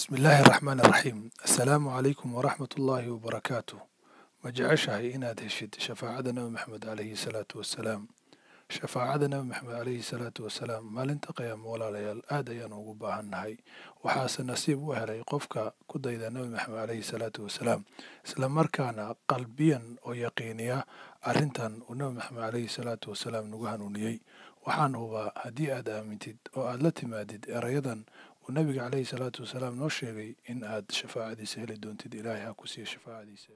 بسم الله الرحمن الرحيم السلام عليكم ورحمة الله وبركاته ما جعشها إن هشد شفاعتنا محمد عليه الصلاة والسلام شفاعتنا محمد عليه الصلاة والسلام ما لنتقى مولا ليال آديان وقباها النهي وحاس النصيب وهلي قفك كد إذا نبي محمد عليه الصلاة والسلام سلام مركانا قلبيا ويقينيا أرنتان ونبي محمد عليه الصلاة والسلام نقهنونيي waxaan hubaa haddii aad aamintid oo aad la timaadid erayadan uu nabiga calayhi salaatu wasalaam noo sheegay in aad shafaacadiisa heli doontid ilaahay ha ku siiya shafaacadiisa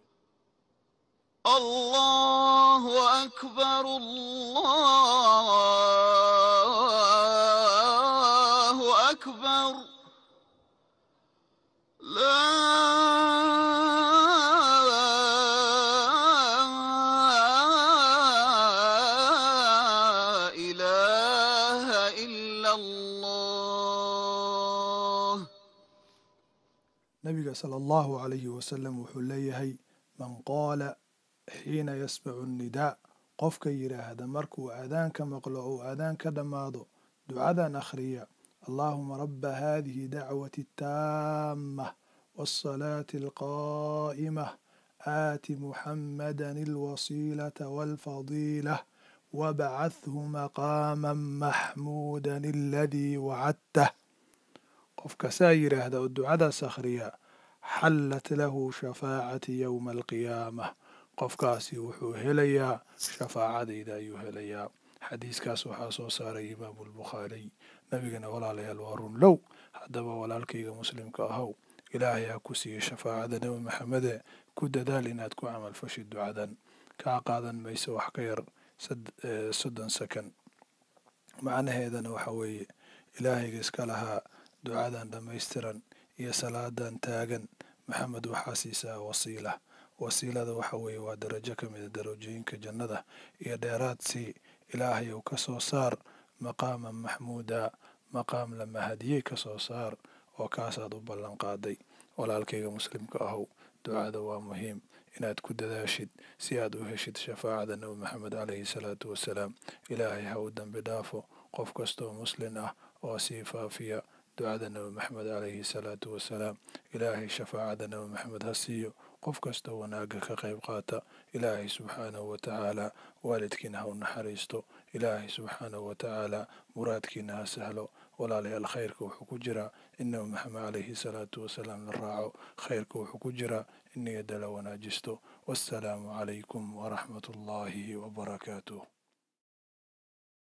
الله أكبر الله أكبر لا إله إلا الله nabiga sala allahu calayhi wasalam wuxuu leeyahay man qaala xiina yasmacu annidaa qofka yidhaahda markuu aadaanka maqlo ou aadaan ka dhammaado ducadan akhriya allaahuma rabba haadihi dacwati attaamah waasalaati alqaa'imah aati muxammadan alwasiilata waalfadiilah wabacathu maqaaman maxmuudan aladii wacadtah qofka saa yidhaahda oo ducadaas akhriya xallat lahu shafaacati yowma alqiyaamah qofkaasi wuxuu helayaa shafaacadayda ayuu helayaa xadiiskaas waxaa soo saaray imaamu albukhaariy nabigana walaalayaal waa run low haddaba walaalkayga muslimka ahow ilaahay ha ku siiya shafaacada nebi maxamede ku dadaal inaad ku camalfashid ducadan kaa qaadan mayso wax ka yar 30 sakan macnaheedana waxa weeye ilaahayga iska lahaa ducadan dhammaystiran iyo salaadan taagan maxamed waxaa siisaa wasiila wasiilada waxa weeye waa darajo ka mida darajooyinka jannada iyo dheeraadsii ilaahay uu ka soo saar maqaaman maxmuuda maqaam la mahadiyey ka soo saar oo kaasaad u ballan qaaday walaalkayga muslimka ahow ducada waa muhiim inaad ku dadaashid si aad u heshid shafaacada nebi maxamed calayhi salaatu wasalaam ilaahay ha u dambi dhaafo qof kastoo muslin ah oo sii faafiya ducada nebi maxamed calayhi salaatu wasalaam ilaahay shafaacada nebi maxamed ha siiyo qof kastoo wanaagga ka qayb qaata ilaahay subxaanahu wa tacaala waalidkiina ha u naxariisto ilaahay subxaanahu wa tacaala muraadkiina ha sahlo walaalayaal khayrka wuxuu ku jiraa in nebi maxamed calayhi salaatu wasalaam la raaco khayrka wuxuu ku jiraa in niyadda la wanaajisto wassalaamu calaykum waraxmat ullaahi wabarakaatuh